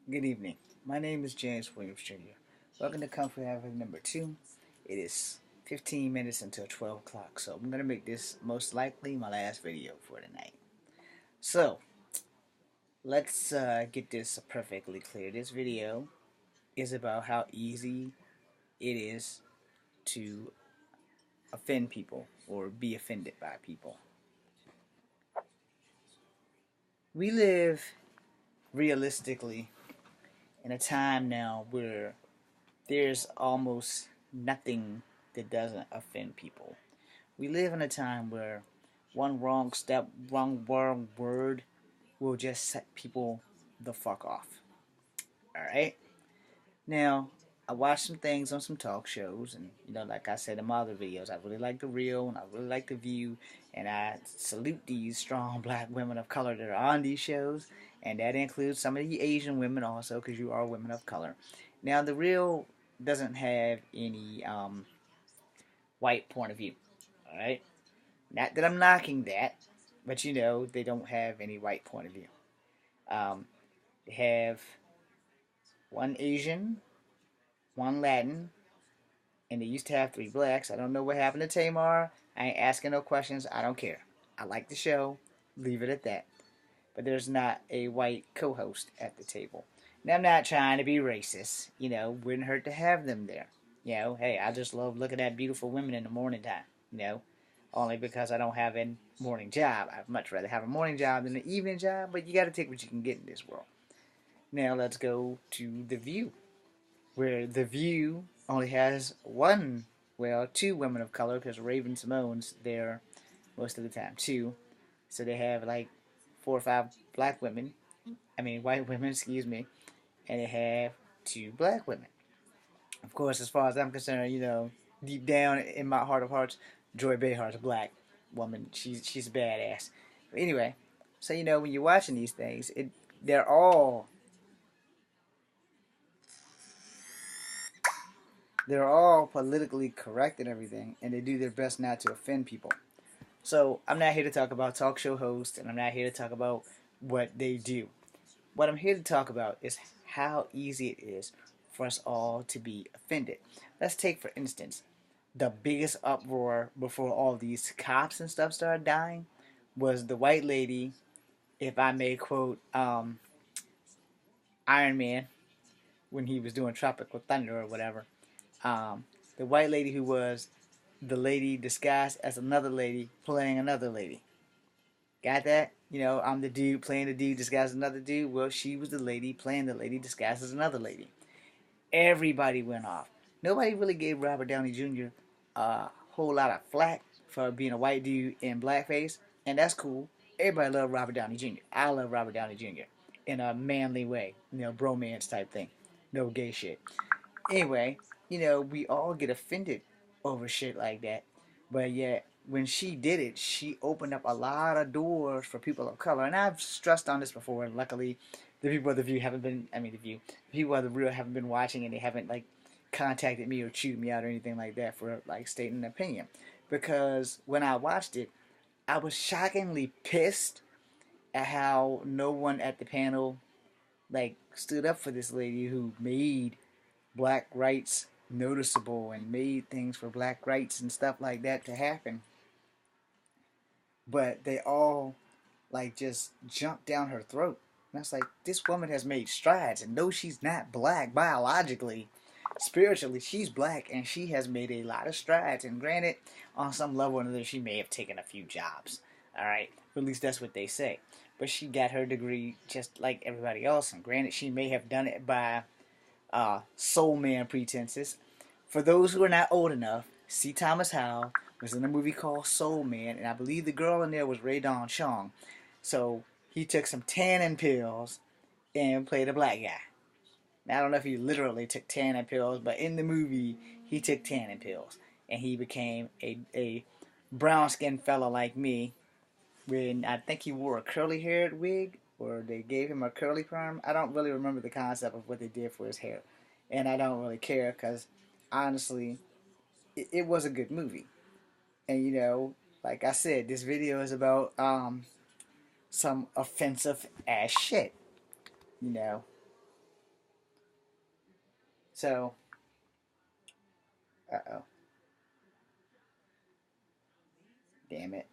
Good evening. My name is James Williams Jr. Welcome to Kung Fu Having number 2. It is 15 minutes until 12 o'clock, so I'm going to make this most likely my last video for tonight. So, let's get this perfectly clear. This video is about how easy it is to offend people or be offended by people. We live realistically in a time now where there's almost nothing that doesn't offend people. We live in a time where one wrong step, wrong word will just set people the fuck off. Alright? Now, I watched some things on some talk shows, and like I said in my other videos, I really like The Real, and I really like The View, and I salute these strong black women of color that are on these shows, and that includes some of the Asian women also, because you are women of color. Now, The Real doesn't have any white point of view, alright? Not that I'm knocking that, but they don't have any white point of view. They have one Asian, one Latin, and they used to have three blacks. I don't know what happened to Tamar. I ain't asking no questions. I don't care. I like the show. Leave it at that. But there's not a white co-host at the table. Now, I'm not trying to be racist. Wouldn't hurt to have them there. Hey, I just love looking at beautiful women in the morning time. Only because I don't have a morning job. I'd much rather have a morning job than an evening job, but you got to take what you can get in this world. Now let's go to The View, where The View only has two women of color, because Raven Simone's there most of the time, two. So they have like 4 or 5 black women, white women, excuse me, and they have two black women. Of course, as far as I'm concerned, deep down in my heart of hearts, Joy Behar's a black woman. She's a badass. But anyway, so when you're watching these things, they're all they're all politically correct and everything, and they do their best not to offend people. So I'm not here to talk about talk show hosts, and I'm not here to talk about what they do. What I'm here to talk about is how easy it is for us all to be offended. Let's take, for instance, the biggest uproar before all these cops and stuff started dying was the white lady, if I may quote Iron Man when he was doing Tropical Thunder or whatever. Um, the white lady who was the lady disguised as another lady playing another lady. Got that? I'm the dude playing the dude disguised as another dude. Well, she was the lady playing the lady disguised as another lady. Everybody went off. Nobody really gave Robert Downey Jr. a whole lot of flack for being a white dude in blackface, and that's cool. Everybody loved Robert Downey Jr. I love Robert Downey Jr. in a manly way, bromance type thing. No gay shit. Anyway, we all get offended over shit like that, but yet when she did it, she opened up a lot of doors for people of color, and I've stressed on this before, and luckily the people of The View haven't been, the people of The Real haven't been watching, and they haven't, like, contacted me or chewed me out or anything like that for, like, stating an opinion. Because when I watched it, I was shockingly pissed at how no one at the panel, like, stood up for this lady who made black rights noticeable and made things for black rights and stuff like that to happen. But they all, like, just jumped down her throat. And I was like, this woman has made strides, and though she's not black biologically, spiritually she's black, and she has made a lot of strides. And granted, on some level or another, she may have taken a few jobs. Alright, at least that's what they say. But she got her degree just like everybody else, and granted, she may have done it by soul man pretenses. For those who are not old enough, C. Thomas Howell was in a movie called Soul Man, and I believe the girl in there was Rae Dawn Chong. So he took some tannin pills and played a black guy. Now, I don't know if he literally took tannin pills, but in the movie he took tannin pills, and he became a brown skinned fella like me. When I think he wore a curly haired wig, or they gave him a curly perm. I don't really remember the concept of what they did for his hair, and I don't really care because honestly, it was a good movie. And like I said, this video is about some offensive ass shit. You know, So, uh-oh. Damn it.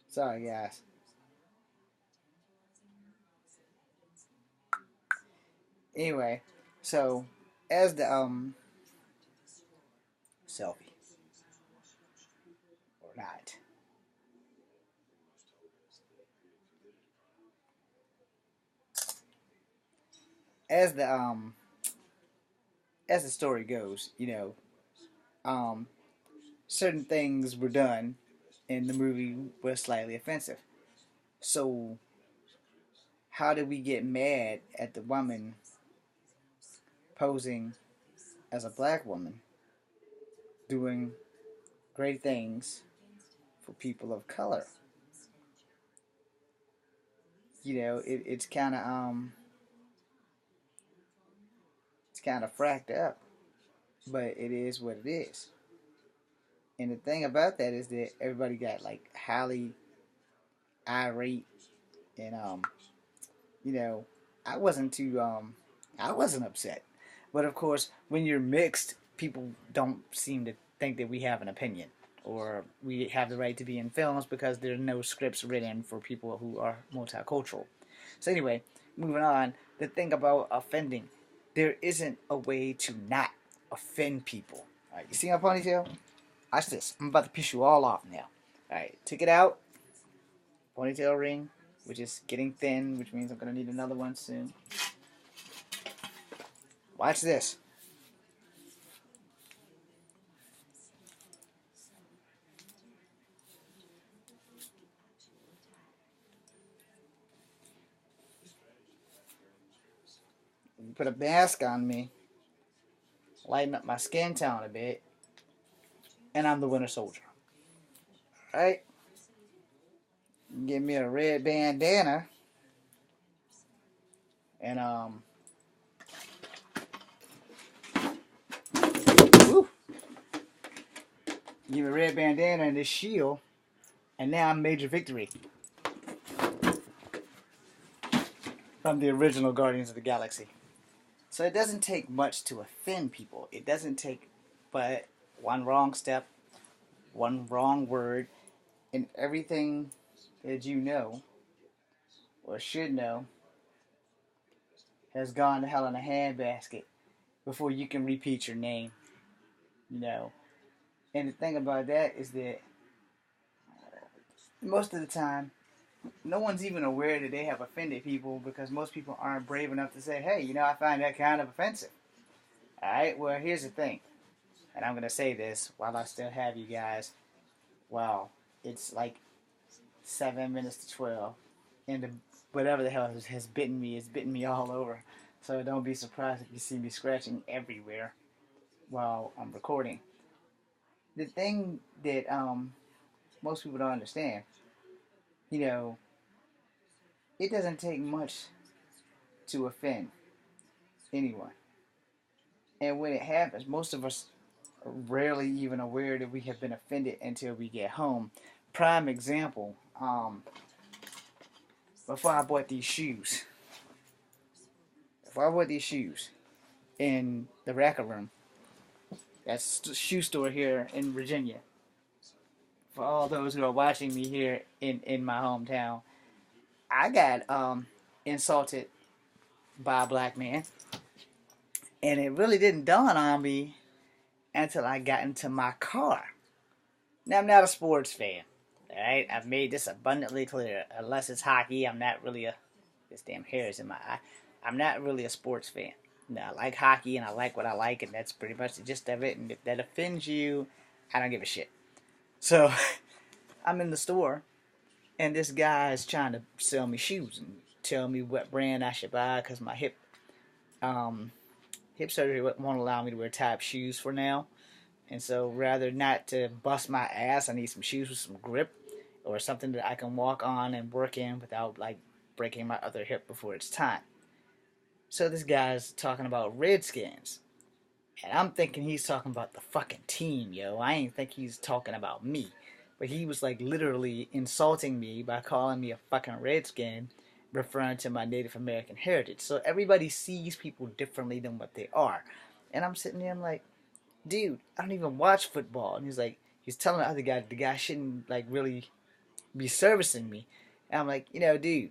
Sorry, guys. Anyway, so as the selfie or not, as the story goes, um, certain things were done, and the movie was slightly offensive. So how did we get mad at the woman posing as a black woman doing great things for people of color? It's kind of fracked up, but it is what it is. And the thing about that is that everybody got like highly irate, and you know, I wasn't too I wasn't upset. But of course, when you're mixed, people don't seem to think that we have an opinion or we have the right to be in films because there are no scripts written for people who are multicultural. So anyway, moving on, the thing about offending, there isn't a way to not offend people. All right, you see my ponytail? Watch this. I'm about to piss you all off now. All right, take it out. Ponytail ring, which is getting thin, which means I'm gonna need another one soon. Watch this. You put a mask on me, lighten up my skin tone a bit, and I'm the Winter Soldier. Right? Give me a red bandana, and woo, give me a red bandana and this shield, and now I'm Major Victory from the original Guardians of the Galaxy. So it doesn't take much to offend people. It doesn't take but one wrong step, one wrong word, and everything that you know or should know has gone to hell in a handbasket before you can repeat your name. You know, and the thing about that is that most of the time, no one's even aware that they have offended people because most people aren't brave enough to say, "Hey, I find that kind of offensive." All right. Well, here's the thing, and I'm gonna say this while I still have you guys. Wow, it's like 7 minutes to 12, and whatever the hell has bitten me is bitten me all over. So don't be surprised if you see me scratching everywhere while I'm recording. The thing that most people don't understand, you know, it doesn't take much to offend anyone. And when it happens, most of us are rarely even aware that we have been offended until we get home. Prime example, before I bought these shoes, before I bought these shoes in the Racker Room, that's a shoe store here in Virginia. For all those who are watching me here in my hometown, I got insulted by a black man, and it really didn't dawn on me until I got into my car. Now, I'm not a sports fan. Alright, I've made this abundantly clear. Unless it's hockey, I'm not really a. This damn hair is in my eye. I'm not really a sports fan. Now, I like hockey and I like what I like, and that's pretty much the gist of it. And if that offends you, I don't give a shit. So, I'm in the store, and this guy is trying to sell me shoes and tell me what brand I should buy because my um, hip surgery won't allow me to wear type shoes for now. And so rather not to bust my ass, I need some shoes with some grip or something that I can walk on and work in without like breaking my other hip before it's time. So this guy's talking about Redskins. And I'm thinking he's talking about the fucking team, yo. I ain't think he's talking about me. but he was like literally insulting me by calling me a fucking redskin, referring to my Native American heritage. So everybody sees people differently than what they are. And I'm sitting there, I'm like, dude, I don't even watch football. And he's telling the other guy, the guy shouldn't like really be servicing me. And I'm like, dude,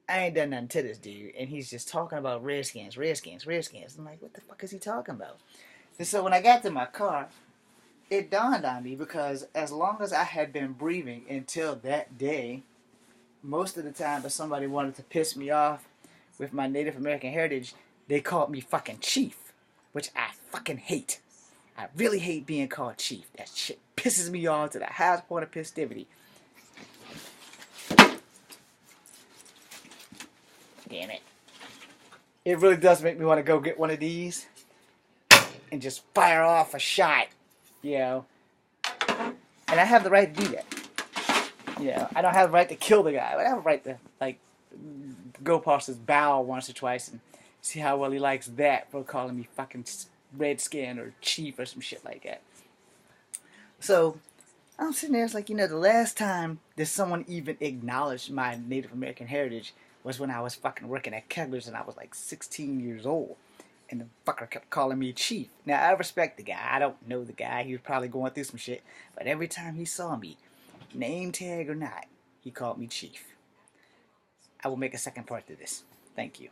I ain't done nothing to this dude. And he's just talking about Redskins, Redskins, Redskins. I'm like, what the fuck is he talking about? And so when I got to my car, it dawned on me because as long as I had been breathing until that day, most of the time if somebody wanted to piss me off with my Native American heritage, they called me fucking chief, which I fucking hate. I really hate being called chief. That shit pisses me off to the highest point of festivity. Damn it. It really does make me want to go get one of these and just fire off a shot, And I have the right to do that. I don't have the right to kill the guy, but I have the right to, like, go past his bow once or twice and see how well he likes that for calling me fucking redskin or chief or some shit like that. So, I'm sitting there, it's like, the last time that someone even acknowledged my Native American heritage was when I was fucking working at Kegler's and I was like 16 years old. And the fucker kept calling me chief. Now, I respect the guy. I don't know the guy. He was probably going through some shit. But every time he saw me, name tag or not, he called me chief. I will make a second part to this. Thank you.